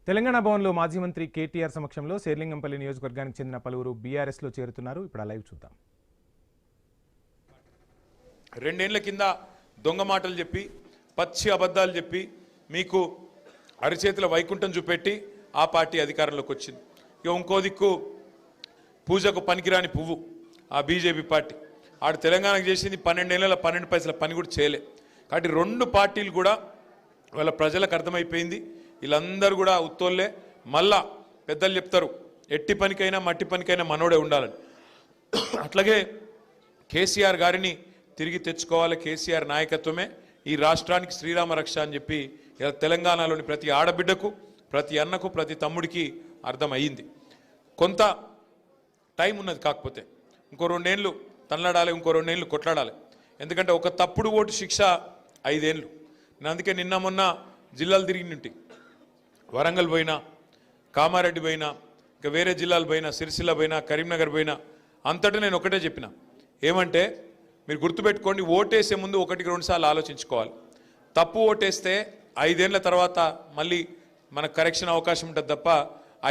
తెలంగాణ భవన్లో మాజీ మంత్రి కేటీఆర్ సమక్షంలో శేర్లింగంపల్లి నియోజకవర్గానికి చెందిన పలువురు బీఆర్ఎస్లో చేరుతున్నారు. ఇప్పుడు లైవ్ చూద్దాం. 2 ఏళ్ల కింద దొంగ మాటలు చెప్పి పచ్చి అబద్ధాలు చెప్పి మీకు అరిచేతుల వైకుంఠం చూపెట్టి ఆ పార్టీ అధికారంలోకి వచ్చింది. ఇక ఇంకో దిక్కు పూజకు పనికిరాని పువ్వు ఆ బీజేపీ పార్టీ ఆడు తెలంగాణకు చేసింది 12 ఏళ్ల 12 పైసల పని కూడా చేయలే. కాబట్టి 2 పార్టీలు కూడా వాళ్ళ ప్రజలకు అర్థమైపోయింది. వీళ్ళందరూ కూడా ఉత్తోళ్ళే. మళ్ళా పెద్దలు చెప్తారు ఎట్టి పనికైనా మట్టి పనికైనా మనోడే ఉండాలని. అట్లాగే కేసీఆర్ గారిని తిరిగి తెచ్చుకోవాలి. కేసీఆర్ నాయకత్వమే ఈ రాష్ట్రానికి శ్రీరామ రక్ష అని చెప్పి ఇలా తెలంగాణలోని ప్రతి ఆడబిడ్డకు ప్రతి అన్నకు ప్రతి తమ్ముడికి అర్థమయ్యింది. కొంత టైం ఉన్నది, కాకపోతే ఇంకో 2 ఏళ్ళు తనలాడాలి, ఇంకో 2 ఏళ్ళు కొట్లాడాలి. ఎందుకంటే ఒక తప్పుడు ఓటు శిక్ష 5 ఏళ్ళు. నేను అందుకే నిన్న మొన్న జిల్లాలు తిరిగి వరంగల్ పోయినా, కామారెడ్డి పోయినా, ఇంకా వేరే జిల్లాలు పోయినా, సిరిసిల్ల పోయినా, కరీంనగర్ పోయినా అంతటా నేను ఒకటే చెప్పిన, ఏమంటే మీరు గుర్తుపెట్టుకోండి, ఓటేసే ముందు 1-2 సార్లు ఆలోచించుకోవాలి. తప్పు ఓటేస్తే 5 ఏళ్ల తర్వాత మళ్ళీ మనకు కరెక్షన్ అవకాశం ఉంటుంది తప్ప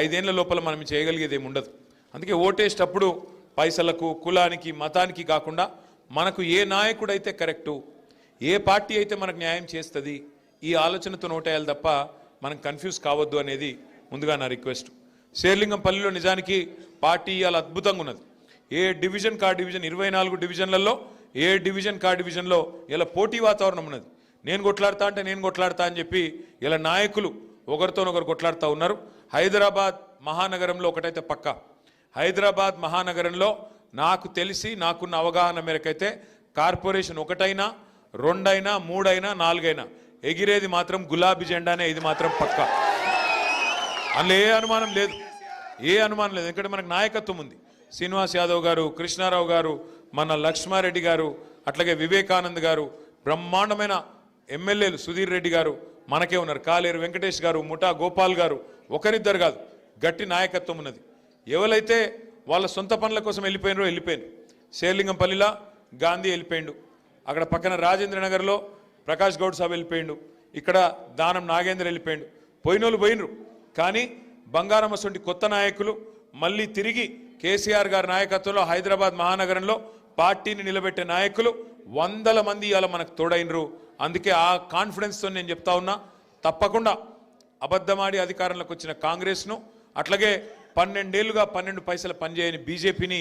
5 ఏళ్ల లోపల మనం చేయగలిగేది ఏమి ఉండదు. అందుకే ఓటేసేటప్పుడు పైసలకు, కులానికి, మతానికి కాకుండా మనకు ఏ నాయకుడైతే కరెక్టు, ఏ పార్టీ అయితే మనకు న్యాయం చేస్తుంది, ఈ ఆలోచనతో ఓటేయాలి తప్ప మనం కన్ఫ్యూజ్ కావద్దు అనేది ముందుగా నా రిక్వెస్ట్. శేర్లింగంపల్లిలో నిజానికి పార్టీ ఇవాళ అద్భుతంగా ఉన్నది. ఏ డివిజన్ కా డివిజన్ 24 డివిజన్లలో ఏ డివిజన్ కా డివిజన్లో ఇలా పోటీ వాతావరణం ఉన్నది. నేను కొట్లాడతా అంటే నేను కొట్లాడతా అని చెప్పి ఇలా నాయకులు ఒకరితోనొకరు కొట్లాడుతూ ఉన్నారు. హైదరాబాద్ మహానగరంలో ఒకటైతే పక్కా, హైదరాబాద్ మహానగరంలో నాకు తెలిసి నాకున్న అవగాహన మేరకైతే కార్పొరేషన్ 1 అయినా 2 అయినా 3 అయినా 4 అయినా ఎగిరేది మాత్రం గులాబీ జెండానే. ఇది మాత్రం పక్కా, అందులో ఏ అనుమానం లేదు, ఏ అనుమానం లేదు. ఎందుకంటే మనకు నాయకత్వం ఉంది. శ్రీనివాస్ యాదవ్ గారు, కృష్ణారావు గారు, మన లక్ష్మారెడ్డి గారు, అట్లాగే వివేకానంద్ గారు, బ్రహ్మాండమైన ఎమ్మెల్యేలు సుధీర్ రెడ్డి గారు మనకే ఉన్నారు. కాలేరు వెంకటేష్ గారు, ముఠా గోపాల్ గారు, ఒకరిద్దరు కాదు, గట్టి నాయకత్వం ఉన్నది. ఎవరైతే వాళ్ళ సొంత పనుల కోసం వెళ్ళిపోయినారో వెళ్ళిపోయారు. శేర్లింగంపల్లిలో గాంధీ వెళ్ళిపోయిండు, అక్కడ పక్కన రాజేంద్ర నగర్లో ప్రకాష్ గౌడ్ సాబ్ వెళ్ళిపోయిండు, ఇక్కడ దానం నాగేంద్ర వెళ్ళిపోయిండు. పోయినోళ్ళు పోయినరు, కానీ బంగారం అసొంటి కొత్త నాయకులు మళ్ళీ తిరిగి కేసీఆర్ గారి నాయకత్వంలో హైదరాబాద్ మహానగరంలో పార్టీని నిలబెట్టే నాయకులు 100 మంది ఇవాళ మనకు తోడైనరు. అందుకే ఆ కాన్ఫిడెన్స్తో నేను చెప్తా ఉన్నా, తప్పకుండా అబద్ధమాడి అధికారంలోకి వచ్చిన కాంగ్రెస్ను, అట్లాగే 12 ఏళ్లుగా 12 పైసలు పనిచేయని బీజేపీని,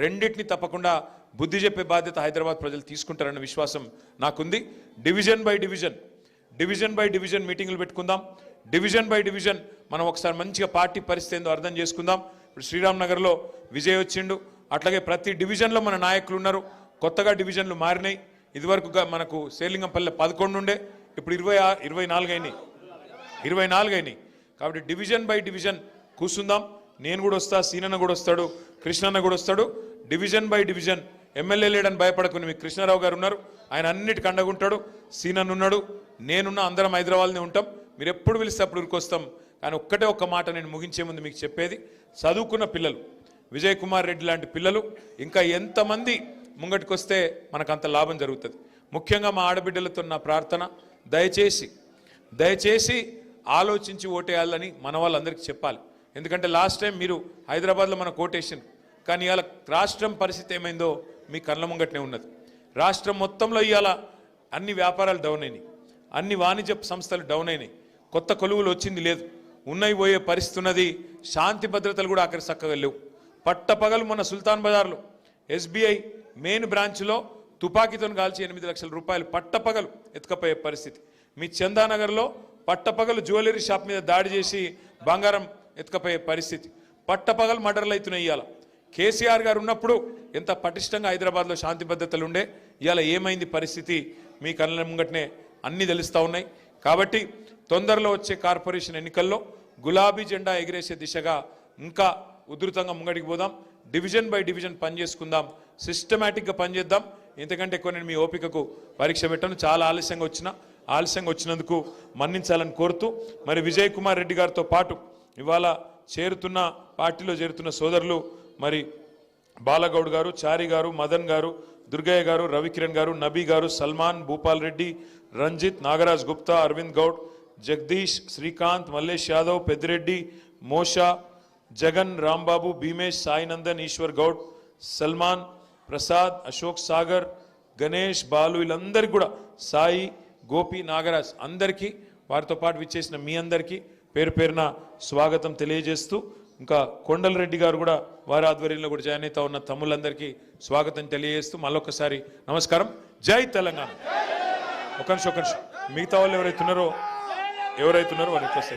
రెండింటిని తప్పకుండా బుద్ధి చెప్పే బాధ్యత హైదరాబాద్ ప్రజలు తీసుకుంటారన్న విశ్వాసం నాకుంది. డివిజన్ బై డివిజన్ మీటింగులు పెట్టుకుందాం. డివిజన్ బై డివిజన్ మనం ఒకసారి మంచిగా పార్టీ పరిస్థితి ఏందో అర్థం చేసుకుందాం. ఇప్పుడు శ్రీరామ్ నగర్లో విజయ్ వచ్చిండు, అట్లాగే ప్రతి డివిజన్లో మన నాయకులు ఉన్నారు. కొత్తగా డివిజన్లు మారినాయి. ఇదివరకు మనకు శేర్లింగంపల్లి 11 ఉండే, ఇప్పుడు 24 అయినాయి. కాబట్టి డివిజన్ బై డివిజన్ కూర్చుందాం. నేను కూడా వస్తా, సీనన్న కూడా వస్తాడు, కృష్ణన్న కూడా వస్తాడు. డివిజన్ బై డివిజన్ ఎమ్మెల్యే లేడని భయపడకుని మీకు కృష్ణారావు గారు ఉన్నారు, ఆయన అన్నిటికీ అండగుంటాడు. సీనన్న ఉన్నాడు, నేనున్నా, అందరం హైదరాబాద్నే ఉంటాం. మీరు ఎప్పుడు పిలిస్తే అప్పుడు ఉరికొస్తాం. కానీ ఒక్క మాట నేను ముగించే ముందు మీకు చెప్పేది, చదువుకున్న పిల్లలు, విజయ్ కుమార్ రెడ్డి లాంటి పిల్లలు ఇంకా ఎంతమంది ముంగటికి వస్తే మనకు అంత లాభం జరుగుతుంది. ముఖ్యంగా మా ఆడబిడ్డలతో నా ప్రార్థన, దయచేసి ఆలోచించి ఓటేయాలని మన వాళ్ళందరికీ చెప్పాలి. ఎందుకంటే లాస్ట్ టైం మీరు హైదరాబాద్లో మనకు ఓటేసారు, కానీ ఇవాళ రాష్ట్రం పరిస్థితి ఏమైందో మీ కళ్ళ ముంగట్నే ఉన్నది. రాష్ట్రం మొత్తంలో ఇవాళ అన్ని వ్యాపారాలు డౌన్ అయినాయి, అన్ని వాణిజ్య సంస్థలు డౌన్ అయినాయి, కొత్త కొలువులు వచ్చింది లేదు, ఉన్నాయి పోయే పరిస్థితి ఉన్నది. శాంతి భద్రతలు కూడా అక్కడ చక్కగా లేవు. పట్టపగలు మన సుల్తాన్ బజార్లో SBI మెయిన్ బ్రాంచ్లో తుపాకీతో కాల్చి 8 లక్షల రూపాయలు పట్టపగలు ఎత్తుకపోయే పరిస్థితి. మీ చందానగర్లో పట్టపగలు జ్యువెలరీ షాప్ మీద దాడి చేసి బంగారం ఎత్తుకపోయే పరిస్థితి. పట్టపగలు మర్డర్లు అవుతున్నాయి. ఇవాళ కేసీఆర్ గారు ఉన్నప్పుడు ఎంత పటిష్టంగా హైదరాబాద్లో శాంతి భద్రతలు ఉండే, ఇవాళ ఏమైంది పరిస్థితి మీ కళ్ళ ముంగట్నే అన్నీ తెలుస్తూ ఉన్నాయి. కాబట్టి తొందరలో వచ్చే కార్పొరేషన్ ఎన్నికల్లో గులాబీ జెండా ఎగిరేసే దిశగా ఇంకా ఉధృతంగా ముంగడికి పోదాం. డివిజన్ బై డివిజన్ పనిచేసుకుందాం, సిస్టమేటిక్గా పనిచేద్దాం. ఇంతకంటే ఎక్కువ నేను మీ ఓపికకు పరీక్ష పెట్టాను. చాలా ఆలస్యంగా వచ్చినందుకు మన్నించాలని కోరుతూ, మరి విజయ్ కుమార్ రెడ్డి గారితో పాటు ఇవాళ పార్టీలో చేరుతున్న సోదరులు మరి బాలగౌడ్ గారు, చారి గారు, మదన్ గారు, దుర్గయ్య గారు, రవికిరణ్ గారు, నబీ గారు, సల్మాన్, భూపాల్ రెడ్డి, రంజిత్, నాగరాజ్ గుప్తా, అరవింద్ గౌడ్, జగదీష్, శ్రీకాంత్, మల్లేష్ యాదవ్, పెద్దిరెడ్డి, మోషా, జగన్, రాంబాబు, భీమేష్, సాయినందన్, ఈశ్వర్ గౌడ్, సల్మాన్, ప్రసాద్, అశోక్ సాగర్, గణేష్, బాలు, వీళ్ళందరికీ కూడా, సాయి, గోపి, నాగరాజ్ అందరికీ, వారితో పాటు విచ్చేసిన మీ అందరికీ పేరు పేరున స్వాగతం తెలియజేస్తూ, ఇంకా కొండలరెడ్డి గారు కూడా వారి ఆధ్వర్యంలో కూడా జాయిన్ అవుతా ఉన్న తమ్ముళ్ళందరికీ స్వాగతం తెలియజేస్తూ మళ్ళొకసారి నమస్కారం. జై తెలంగాణ. ఒక నిమిషం మిగతా వాళ్ళు ఎవరైతున్నారో వారు రిక్వెస్ట్